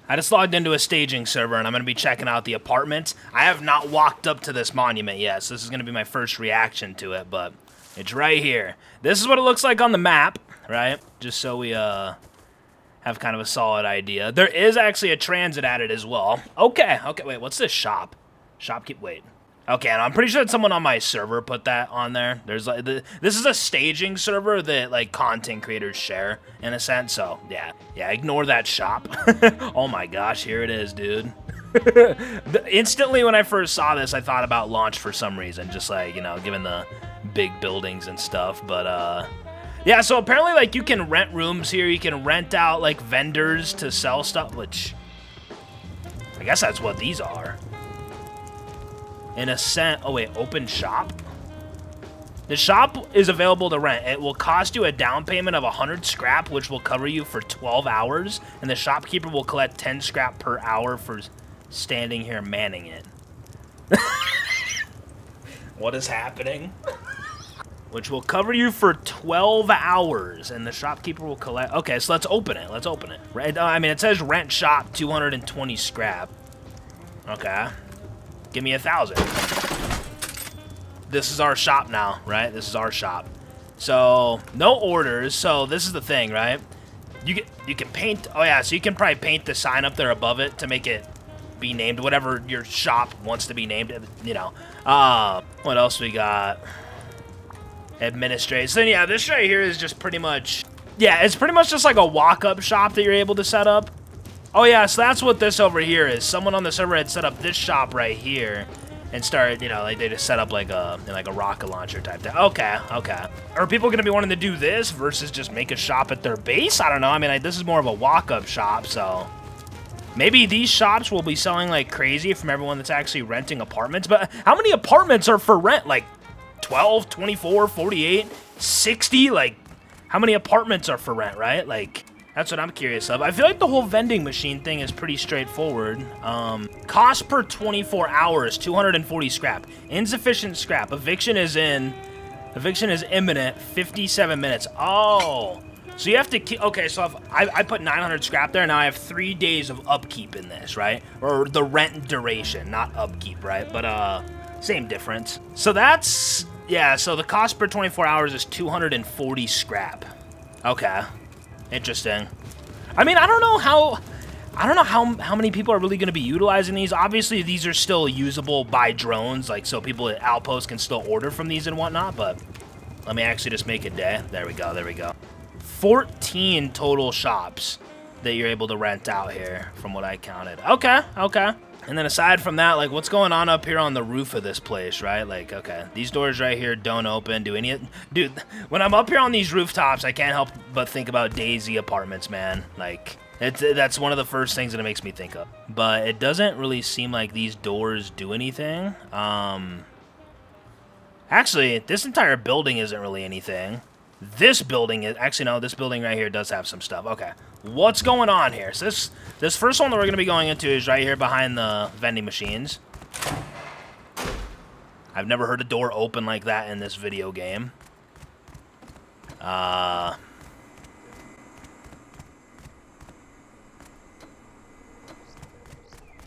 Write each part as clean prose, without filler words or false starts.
I just logged into a staging server, and I'm going to be checking out the apartments. I have not walked up to this monument yet, so this is going to be my first reaction to it, but it's right here. This is what it looks like on the map, right? Just so we have kind of a solid idea. There is actually a transit at it as well. Okay, wait, what's this shop? Wait. Okay, and I'm pretty sure that someone on my server put that on there. There's like this is a staging server that like content creators share in a sense. So yeah, ignore that shop. Oh my gosh, here it is, dude. Instantly when I first saw this, I thought about Launch for some reason, just like, you know, given the big buildings and stuff. But yeah, so apparently like you can rent rooms here. You can rent out like vendors to sell stuff, which I guess that's what these are. In a sense, oh wait, open shop? The shop is available to rent. It will cost you a down payment of 100 scrap, which will cover you for 12 hours, and the shopkeeper will collect 10 scrap per hour for standing here manning it. What is happening? Which will cover you for 12 hours, and the shopkeeper will collect... Okay, so let's open it. Right? I mean, it says rent shop 220 scrap. Okay. Give me 1,000. This is our shop now, right? This is our shop. So, no orders. So, this is the thing, right? You can paint... Oh, yeah, so you can probably paint the sign up there above it to make it be named whatever your shop wants to be named, you know. What else we got? Administrate. So, yeah, this right here is just pretty much... Yeah, it's pretty much just like a walk-up shop that you're able to set up. Oh yeah, so that's what this over here is. Someone on the server had set up this shop right here and started, you know, like they just set up like a rocket launcher type thing. Okay. Are people gonna be wanting to do this versus just make a shop at their base? I don't know. I mean, like, this is more of a walk-up shop, so maybe these shops will be selling like crazy from everyone that's actually renting apartments. But how many apartments are for rent? Like 12, 24, 48, 60? Like, how many apartments are for rent, right? Like, that's what I'm curious of. I feel like the whole vending machine thing is pretty straightforward. Cost per 24 hours, 240 scrap. Insufficient scrap. Eviction is imminent, 57 minutes. Oh, so you have to keep... Okay, so I put 900 scrap there. Now I have 3 days of upkeep in this, right? Or the rent duration, not upkeep, right? But, same difference. So that's... Yeah, so the cost per 24 hours is 240 scrap. Okay. Interesting. I mean, I don't know how many people are really going to be utilizing these. Obviously, these are still usable by drones, like, so people at Outpost can still order from these and whatnot, but let me actually just make a day. There we go. 14 total shops that you're able to rent out here, from what I counted. Okay. And then aside from that, like, what's going on up here on the roof of this place, right? Like, okay, these doors right here don't open. Dude, when I'm up here on these rooftops, I can't help but think about Daisy Apartments, man. Like, that's one of the first things that it makes me think of. But it doesn't really seem like these doors do anything. Actually, this entire building isn't really anything. This building is... Actually, no, this building right here does have some stuff. Okay. What's going on here? So this first one that we're going to be going into is right here behind the vending machines. I've never heard a door open like that in this video game.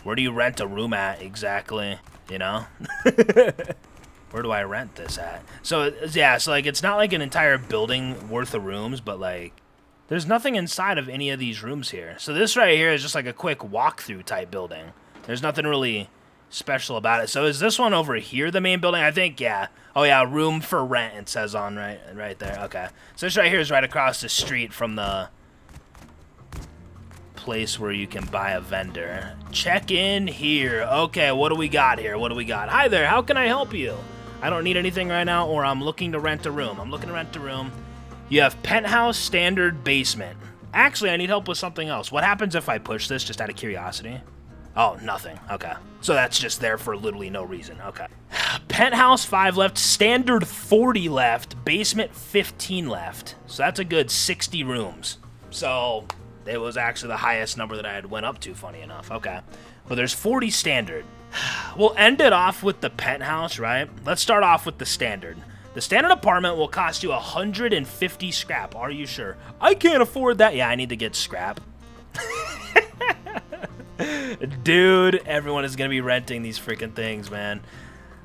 Where do you rent a room at exactly? You know? Where do I rent this at? So, yeah, so, like, it's not like an entire building worth of rooms, but, like, there's nothing inside of any of these rooms here. So this right here is just like a quick walkthrough type building. There's nothing really special about it. So is this one over here the main building? I think, yeah. Oh, yeah, room for rent, it says on right there. Okay. So this right here is right across the street from the place where you can buy a vendor. Check in here. Okay, what do we got here? Hi there, how can I help you? I don't need anything right now, or I'm looking to rent a room. You have penthouse, standard, basement. Actually, I need help with something else. What happens if I push this just out of curiosity? Oh, nothing. Okay. So that's just there for literally no reason. Okay. Penthouse, 5 left. Standard, 40 left. Basement, 15 left. So that's a good 60 rooms. So it was actually the highest number that I had went up to, funny enough. Okay. Well, there's 40 standard. We'll end it off with the penthouse, right? Let's start off with the standard. The standard apartment will cost you 150 scrap. Are you sure? I can't afford that. Yeah, I need to get scrap. Dude, everyone is going to be renting these freaking things, man.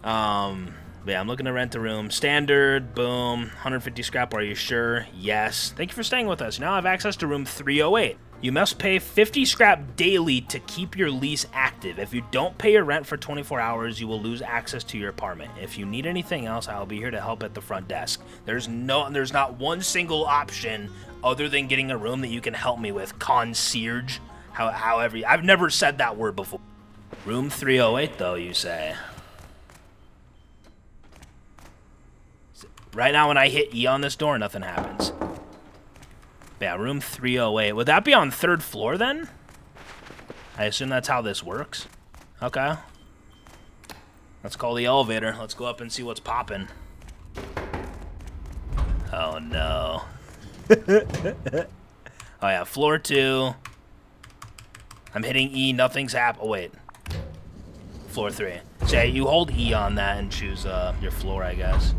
Yeah, I'm looking to rent a room. Standard, boom. 150 scrap, are you sure? Yes. Thank you for staying with us. Now I have access to room 308. You must pay 50 scrap daily to keep your lease active. If you don't pay your rent for 24 hours, you will lose access to your apartment. If you need anything else, I'll be here to help at the front desk. There's not one single option other than getting a room that you can help me with. Concierge. However, I've never said that word before. Room 308, though, you say. Right now, when I hit E on this door, nothing happens. Yeah, room 308. Would that be on 3rd floor, then? I assume that's how this works. Okay. Let's call the elevator. Let's go up and see what's popping. Oh, no. Oh, yeah, floor 2. I'm hitting E. Nothing's happened. Oh, wait. Floor 3. So, yeah, you hold E on that and choose your floor, I guess.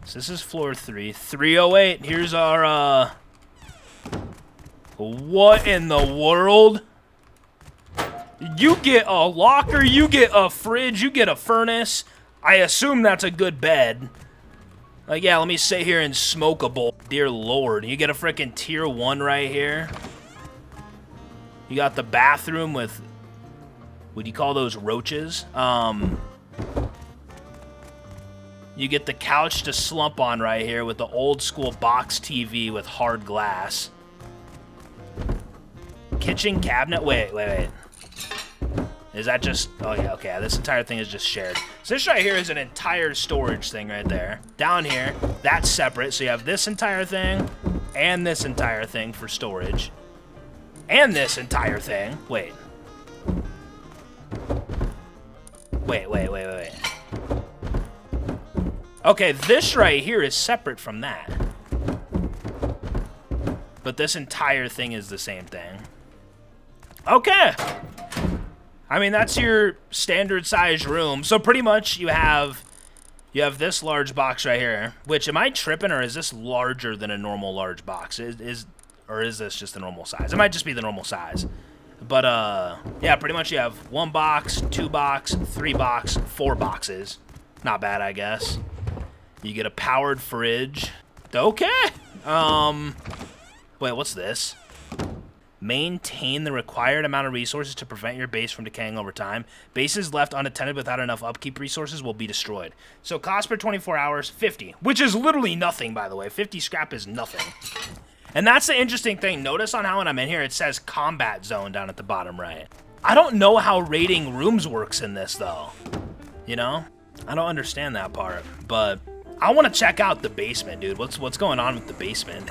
So this is floor 3. 308. Here's our, What in the world? You get a locker, you get a fridge, you get a furnace. I assume that's a good bed. Like, yeah, let me sit here and smoke a bowl. Dear Lord. You get a freaking tier 1 right here. You got the bathroom with... Would you call those roaches? You get the couch to slump on right here with the old school box TV with hard glass. Kitchen cabinet. Wait. Is that just... Oh, yeah, okay. This entire thing is just shared. So this right here is an entire storage thing right there. Down here, that's separate. So you have this entire thing and this entire thing for storage. And this entire thing. Wait. Okay, this right here is separate from that. But this entire thing is the same thing. Okay. I mean, that's your standard size room. So pretty much you have this large box right here. Which, am I tripping, or is this larger than a normal large box? Or is this just the normal size? It might just be the normal size. But, yeah, pretty much you have 1 box, 2 box, 3 box, 4 boxes. Not bad, I guess. You get a powered fridge. Okay. Wait, what's this? Maintain the required amount of resources to prevent your base from decaying over time. Bases left unattended without enough upkeep resources will be destroyed. So cost per 24 hours, 50. Which is literally nothing, by the way. 50 scrap is nothing. And that's the interesting thing. Notice on how when I'm in here, it says combat zone down at the bottom right. I don't know how raiding rooms works in this, though. You know? I don't understand that part, but... I want to check out the basement, dude. What's going on with the basement?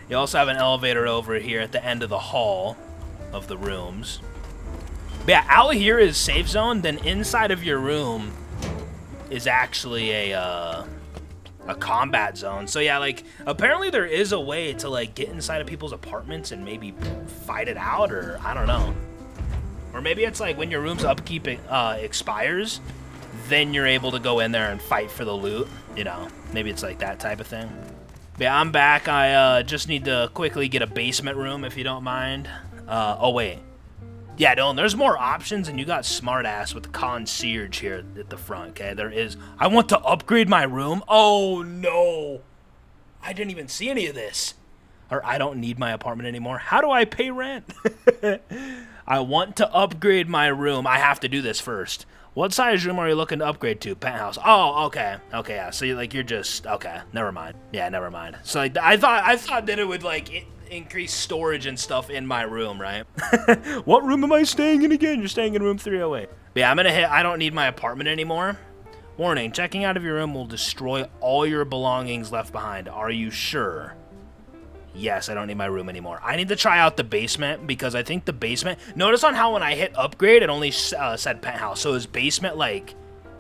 You also have an elevator over here at the end of the hall of the rooms. But yeah, out here is safe zone. Then inside of your room is actually a combat zone. So yeah, like apparently there is a way to like get inside of people's apartments and maybe fight it out, or I don't know. Or maybe it's like when your room's upkeep expires, then you're able to go in there and fight for the loot. You know, maybe it's like that type of thing. But yeah, I'm back. I just need to quickly get a basement room, if you don't mind. Oh, wait. Yeah, Dylan, there's more options, and you got smartass with the concierge here at the front, okay? There is. I want to upgrade my room. Oh, no. I didn't even see any of this. Or I don't need my apartment anymore. How do I pay rent? I want to upgrade my room. I have to do this first. What size room are you looking to upgrade to? Penthouse. Oh, okay. Okay, yeah. So you're just okay. Never mind. Yeah, never mind. So like, I thought that it would like increase storage and stuff in my room, right? What room am I staying in again? You're staying in room 308. But yeah, I'm gonna hit. I don't need my apartment anymore. Warning: checking out of your room will destroy all your belongings left behind. Are you sure? Yes, I don't need my room anymore. I need to try out the basement because I think the basement... Notice on how when I hit upgrade, it only said penthouse. So is basement, like,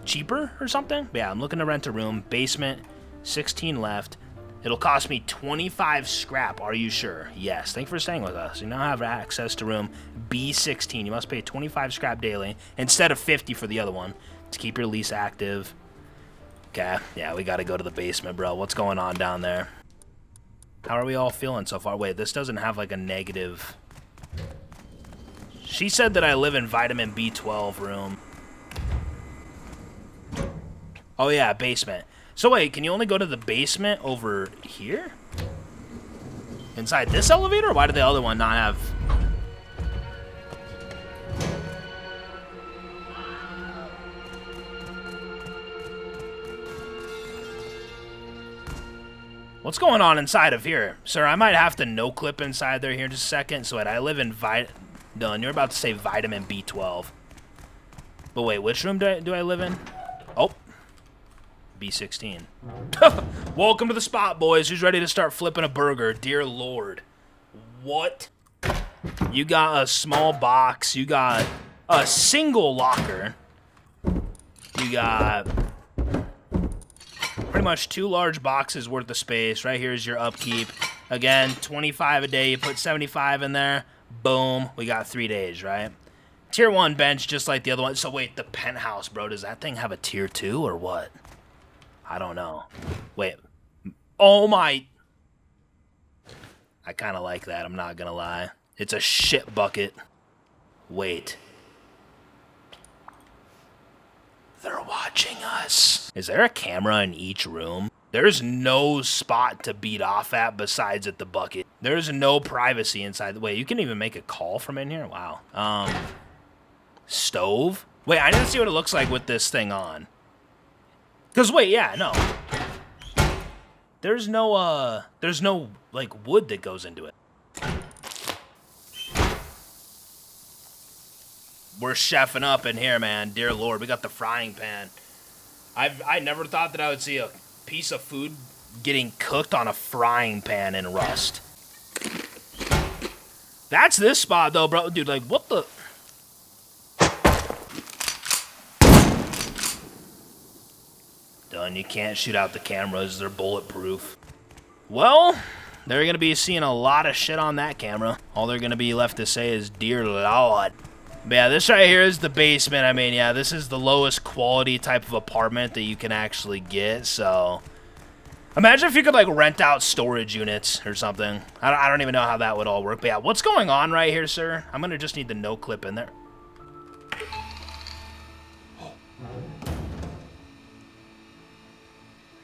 cheaper or something? But yeah, I'm looking to rent a room. Basement, 16 left. It'll cost me 25 scrap. Are you sure? Yes. Thank you for staying with us. You now have access to room B16. You must pay 25 scrap daily instead of 50 for the other one to keep your lease active. Okay. Yeah, we got to go to the basement, bro. What's going on down there? How are we all feeling so far? Wait, this doesn't have like a negative She said that I live in vitamin B12 room. Oh yeah, basement. So wait, can you only go to the basement over here? Inside this elevator? Why did the other one not have... What's going on inside of here? Sir, I might have to no-clip inside there here in just a second. So wait, I live in Dylan, you're about to say vitamin B12. But wait, which room do I live in? Oh. B16. Welcome to the spot, boys. Who's ready to start flipping a burger? Dear Lord. What? You got a small box. You got a single locker. You got... pretty much 2 large boxes worth of space. Right here is your upkeep. Again, 25 a day. You put 75 in there. Boom. We got 3 days, right? Tier 1 bench, just like the other one. So wait, the penthouse, bro. Does that thing have a tier 2 or what? I don't know. Wait. Oh my... I kind of like that. I'm not going to lie. It's a shit bucket. Wait. They're watching us. Is there a camera in each room? There's no spot to beat off at besides at the bucket. There's no privacy inside. Wait, you can even make a call from in here? Wow. Stove? Wait, I need to see what it looks like with this thing on. Because, wait, yeah, no. There's no, like, wood that goes into it. We're chefing up in here, man. Dear Lord, we got the frying pan. I never thought that I would see a piece of food getting cooked on a frying pan in Rust. That's this spot, though, bro. Dude, like, what the... Done. You can't shoot out the cameras. They're bulletproof. Well, they're going to be seeing a lot of shit on that camera. All they're going to be left to say is, Dear Lord. But yeah, this right here is the basement. I mean, yeah, this is the lowest quality type of apartment that you can actually get, so... Imagine if you could, like, rent out storage units or something. I don't even know how that would all work. But yeah, what's going on right here, sir? I'm going to just need the no clip in there.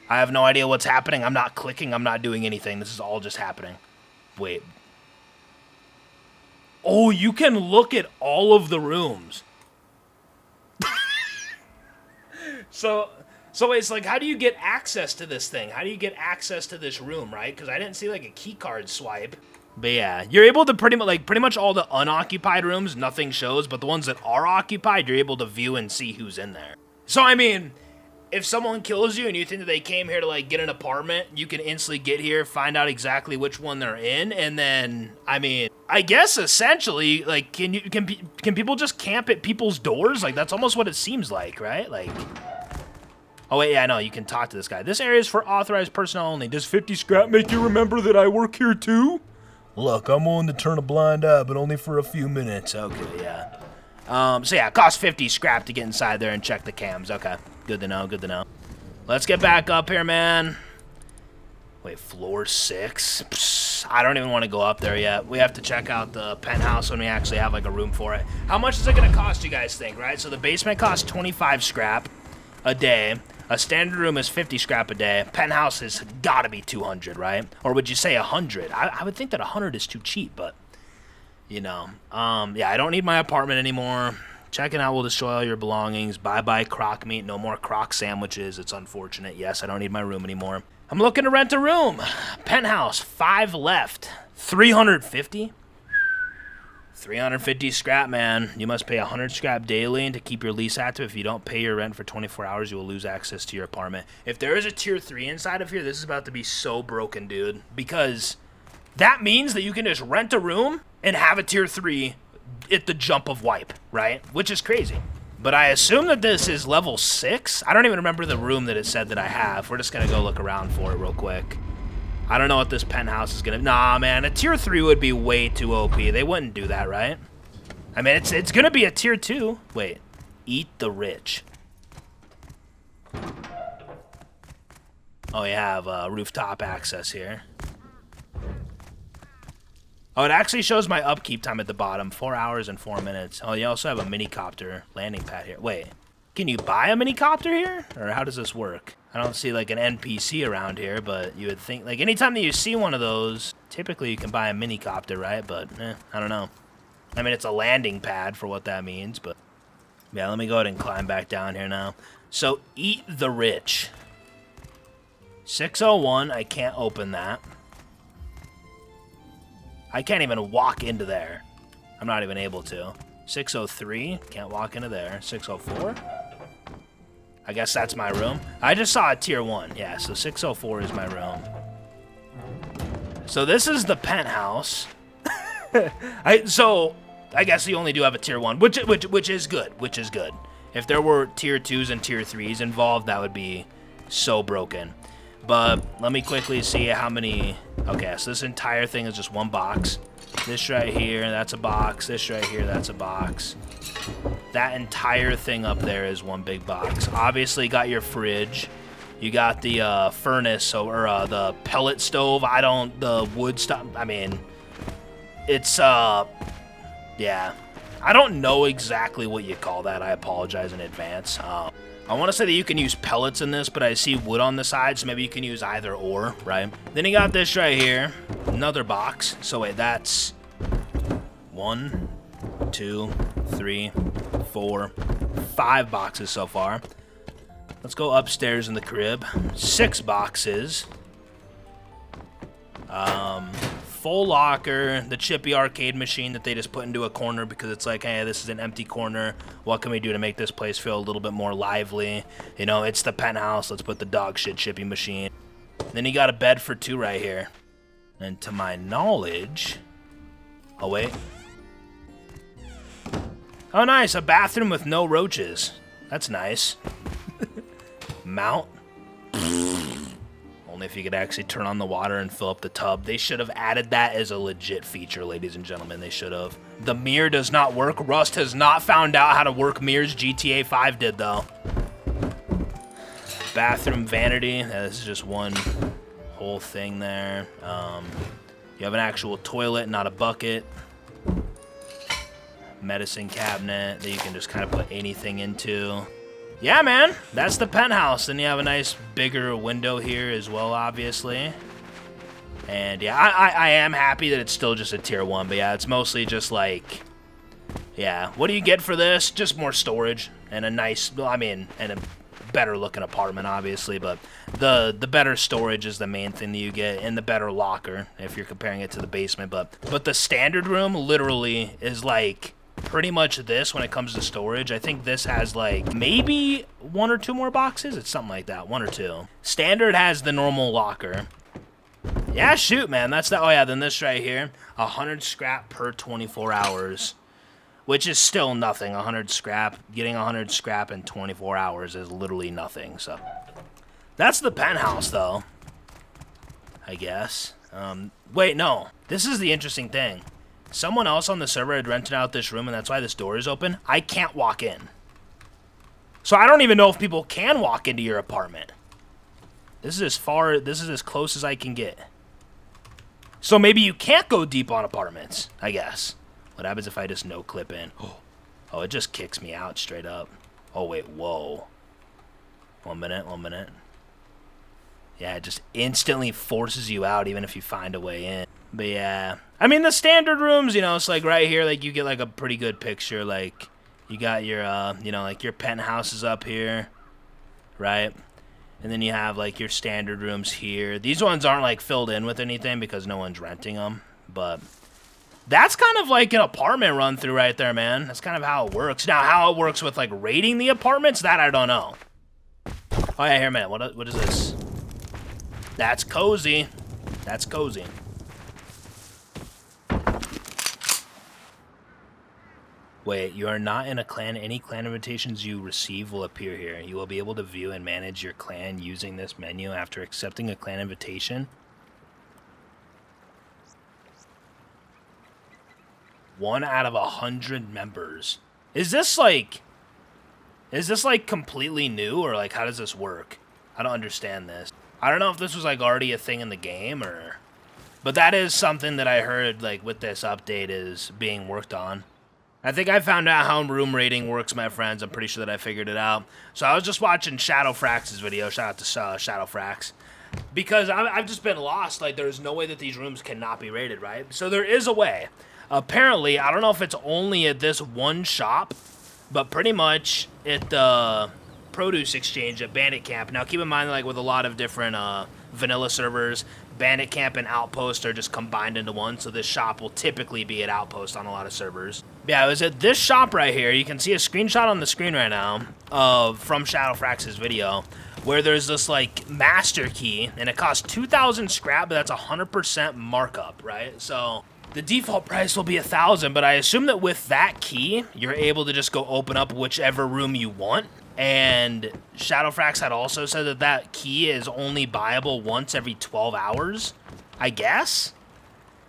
I have no idea what's happening. I'm not clicking. I'm not doing anything. This is all just happening. Wait. Oh, you can look at all of the rooms. So it's like, how do you get access to this thing? How do you get access to this room, right? Because I didn't see, like, a key card swipe. But yeah, you're able to pretty much all the unoccupied rooms, nothing shows. But the ones that are occupied, you're able to view and see who's in there. So, I mean... If someone kills you and you think that they came here to, like, get an apartment, you can instantly get here, find out exactly which one they're in, and then, I mean, I guess essentially, like, can people just camp at people's doors? Like, that's almost what it seems like, right? Like, oh wait, yeah, no, you can talk to this guy. This area is for authorized personnel only. Does 50 scrap make you remember that I work here too? Look, I'm willing to turn a blind eye, but only for a few minutes. Okay, yeah. So yeah, it costs 50 scrap to get inside there and check the cams. Okay. Good to know, good to know. Let's get back up here, man. Wait, floor 6? Psst, I don't even want to go up there yet. We have to check out the penthouse when we actually have, like, a room for it. How much is it going to cost, you guys think, right? So the basement costs 25 scrap a day. A standard room is 50 scrap a day. Penthouse has got to be 200, right? Or would you say 100? I would think that 100 is too cheap, but, you know. Yeah, I don't need my apartment anymore. Checking out will destroy all your belongings. Bye-bye crock meat. No more crock sandwiches. It's unfortunate. Yes, I don't need my room anymore. I'm looking to rent a room. Penthouse, 5 left. 350? 350 scrap, man. You must pay 100 scrap daily to keep your lease active. If you don't pay your rent for 24 hours, you will lose access to your apartment. If there is a tier 3 inside of here, this is about to be so broken, dude. Because that means that you can just rent a room and have a tier 3 at the jump of wipe, right? Which is crazy. But I assume that this is level 6. I don't even remember the room that it said that I have. We're just going to go look around for it real quick. I don't know what this penthouse is going to... Nah, man, a tier 3 would be way too OP. They wouldn't do that, right? I mean, it's going to be a tier 2. Wait. Eat the rich. Oh, you have rooftop access here. Oh, it actually shows my upkeep time at the bottom, 4 hours and 4 minutes. Oh, you also have a mini-copter landing pad here. Wait, can you buy a mini-copter here? Or how does this work? I don't see like an NPC around here, but you would think, like anytime that you see one of those, typically you can buy a mini-copter, right? But, I don't know. I mean, it's a landing pad for what that means, but... Yeah, let me go ahead and climb back down here now. So, eat the rich. 601, I can't open that. I can't even walk into there. I'm not even able to. 603, can't walk into there. 604? I guess that's my room. I just saw a tier 1. Yeah, so 604 is my room. So this is the penthouse. So I guess you only do have a tier 1, which is good, which is good. If there were tier 2s and tier 3s involved, that would be so broken. But let me quickly see how many... Okay, so this entire thing is just one box. This right here, that's a box. This right here, that's a box. That entire thing up there is one big box. Obviously, got your fridge. You got the furnace, or the pellet stove. The wood stuff. I mean, it's, yeah. I don't know exactly what you call that. I apologize in advance. I want to say that you can use pellets in this, but I see wood on the side, so maybe you can use either or, right? Then you got this right here, another box. So wait, that's 1, 2, 3, 4, 5 boxes so far. Let's go upstairs in the crib. 6 boxes. Full locker, the chippy arcade machine that they just put into a corner because it's like, hey, this is an empty corner. What can we do to make this place feel a little bit more lively? You know, it's the penthouse. Let's put the dog shit chippy machine. Then you got a bed for 2 right here. And to my knowledge... Oh, wait. Oh, nice. A bathroom with no roaches. That's nice. Mount. Only if you could actually turn on the water and fill up the tub. They should have added that as a legit feature, ladies and gentlemen. They should have. The mirror does not work. Rust has not found out how to work mirrors. GTA 5 did, though. Bathroom vanity. This is just one whole thing there. You have an actual toilet, not a bucket. Medicine cabinet that you can just kind of put anything into. Yeah, man, that's the penthouse. Then you have a nice bigger window here as well, obviously. And yeah, I am happy that it's still just a tier 1, but yeah, it's mostly just like, yeah, what do you get for this? Just more storage and a nice, I mean, and a better looking apartment, obviously, but the better storage is the main thing that you get, and the better locker if you're comparing it to the basement. But the standard room literally is like pretty much this when it comes to storage. I think this has like maybe 1 or 2 more boxes. It's something like that, 1 or 2. Standard has the normal locker. Yeah, shoot, man. That's the... Oh, yeah, then this right here. 100 scrap per 24 hours, which is still nothing. 100 scrap. Getting 100 scrap in 24 hours is literally nothing, so... That's the penthouse, though. I guess. Wait, no. This is the interesting thing. Someone else on the server had rented out this room, and that's why this door is open. I can't walk in. So I don't even know if people can walk into your apartment. This is as close as I can get. So maybe you can't go deep on apartments, I guess. What happens if I just no-clip in? Oh, it just kicks me out straight up. Oh, wait, whoa. 1 minute, 1 minute. Yeah, it just instantly forces you out even if you find a way in. But yeah, I mean, the standard rooms, you know, it's like right here, like you get like a pretty good picture. Like you got your, you know, like your penthouses up here, right? And then you have like your standard rooms here. These ones aren't like filled in with anything because no one's renting them. But that's kind of like an apartment run through right there, man. That's kind of how it works. Now, how it works with like rating the apartments, that I don't know. Oh yeah, here, man. What is this? That's cozy. That's cozy. Wait, you are not in a clan. Any clan invitations you receive will appear here. You will be able to view and manage your clan using this menu after accepting a clan invitation. 1 out of 100 members. Is this like completely new, or like how does this work? I don't understand this. I don't know if this was like already a thing in the game, or But that is something that I heard, like, with this update is being worked on. I think I found out how room rating works, my friends. I'm pretty sure that I figured it out. So I was just watching Shadowfrax's video. Shout out to Shadowfrax. Because I've just been lost. Like, there's no way that these rooms cannot be rated, right? So there is a way. Apparently, I don't know if it's only at this one shop, but pretty much at the Produce Exchange at Bandit Camp. Now, keep in mind, like, with a lot of different vanilla servers, Bandit Camp and Outpost are just combined into one, so this shop will typically be at Outpost on a lot of servers. Yeah, it was at this shop right here. You can see a screenshot on the screen right now from Shadowfrax's video, where there's this, like, master key, and it costs 2,000 scrap, but that's 100% markup, right? So the default price will be 1,000, but I assume that with that key, you're able to just go open up whichever room you want. And Shadowfrax had also said that that key is only buyable once every 12 hours, I guess?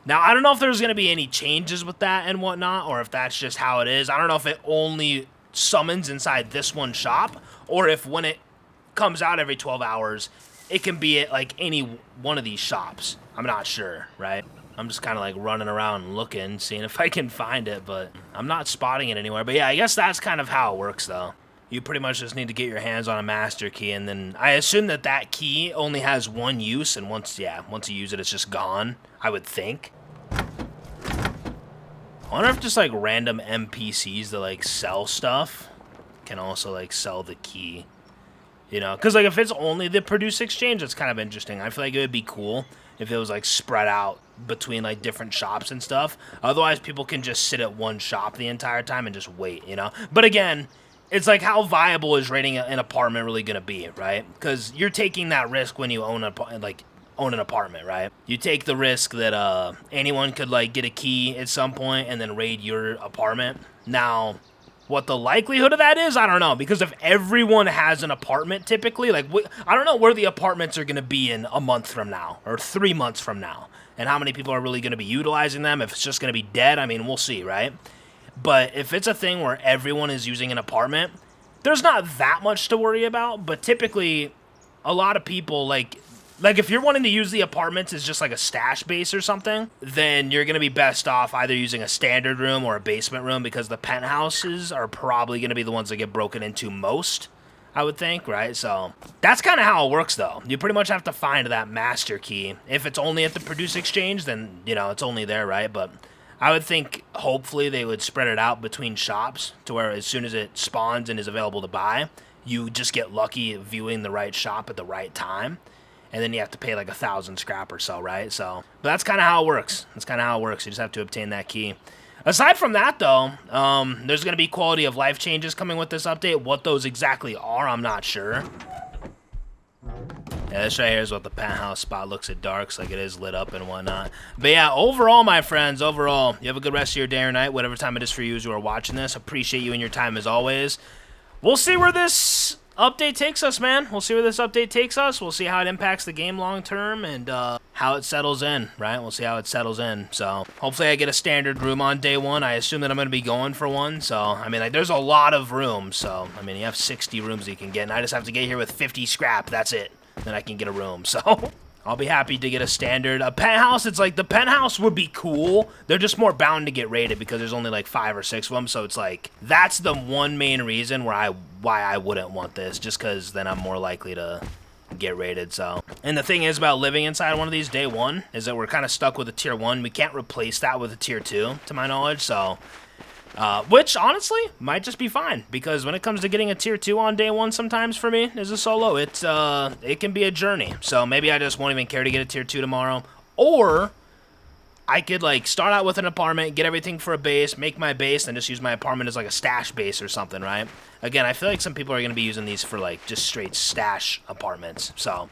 Now, I don't know if there's going to be any changes with that and whatnot, or if that's just how it is. I don't know if it only summons inside this one shop, or if when it comes out every 12 hours, it can be at, like, any one of these shops. I'm not sure, right? I'm just kind of, like, running around looking, seeing if I can find it, but I'm not spotting it anywhere. But yeah, I guess that's kind of how it works, though. You pretty much just need to get your hands on a master key, and then I assume that that key only has one use, and once you use it, it's just gone, I would think. I wonder if just, like, random NPCs that, like, sell stuff can also, like, sell the key. You know, because, like, if it's only the Produce Exchange, it's kind of interesting. I feel like it would be cool if it was, like, spread out between, like, different shops and stuff. Otherwise, people can just sit at one shop the entire time and just wait, you know? But again, it's like, how viable is rating an apartment really going to be, right? Because you're taking that risk when you own an apartment, right? You take the risk that anyone could, like, get a key at some point and then raid your apartment. Now, what the likelihood of that is, I don't know. Because if everyone has an apartment typically, like, I don't know where the apartments are going to be in a month from now or 3 months from now. And how many people are really going to be utilizing them. If it's just going to be dead, I mean, we'll see, right? But if it's a thing where everyone is using an apartment, there's not that much to worry about. But typically, a lot of people, like if you're wanting to use the apartments as just like a stash base or something, then you're going to be best off either using a standard room or a basement room, because the penthouses are probably going to be the ones that get broken into most, I would think, right? So that's kind of how it works, though. You pretty much have to find that master key. If it's only at the Produce Exchange, then, you know, it's only there, right? But I would think, hopefully, they would spread it out between shops to where as soon as it spawns and is available to buy, you just get lucky viewing the right shop at the right time. And then you have to pay like 1,000 scrap or so, right? So, but that's kind of how it works. That's kind of how it works. You just have to obtain that key. Aside from that, though, there's going to be quality of life changes coming with this update. What those exactly are, I'm not sure. Yeah, this right here is what the penthouse spot looks at darks, like it is lit up and whatnot. But yeah, overall, my friends, overall, you have a good rest of your day or night, whatever time it is for you as you are watching this. Appreciate you and your time as always. We'll see where this update takes us, man. We'll see where this update takes us. We'll see how it impacts the game long term and how it settles in, right? We'll see how it settles in. So hopefully I get a standard room on day one. I assume that I'm going to be going for one. So, I mean, like, there's a lot of rooms. So, I mean, you have 60 rooms that you can get, and I just have to get here with 50 scrap. That's it. Then I can get a room. So I'll be happy to get a standard. A penthouse, it's like the penthouse would be cool. They're just more bound to get raided because there's only like 5 or 6 of them. So it's like, that's the one main reason why I wouldn't want this, just because then I'm more likely to get raided. So, and the thing is about living inside one of these day one is that we're kind of stuck with a tier 1. We can't replace that with a tier 2 to my knowledge. So which honestly might just be fine, because when it comes to getting a tier 2 on day 1, sometimes for me as a solo, it can be a journey. So maybe I just won't even care to get a tier 2 tomorrow, or I could like start out with an apartment, get everything for a base, make my base, and just use my apartment as like a stash base or something, right? Again, I feel like some people are going to be using these for like just straight stash apartments. So,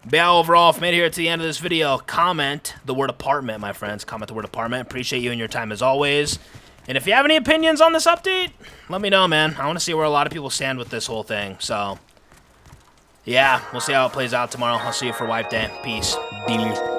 but yeah, overall, if you made it here to the end of this video, comment the word apartment, my friends. Comment the word apartment. Appreciate you and your time as always. And if you have any opinions on this update, let me know, man. I want to see where a lot of people stand with this whole thing. So, yeah, we'll see how it plays out tomorrow. I'll see you for Wipe Day. Peace. Deal.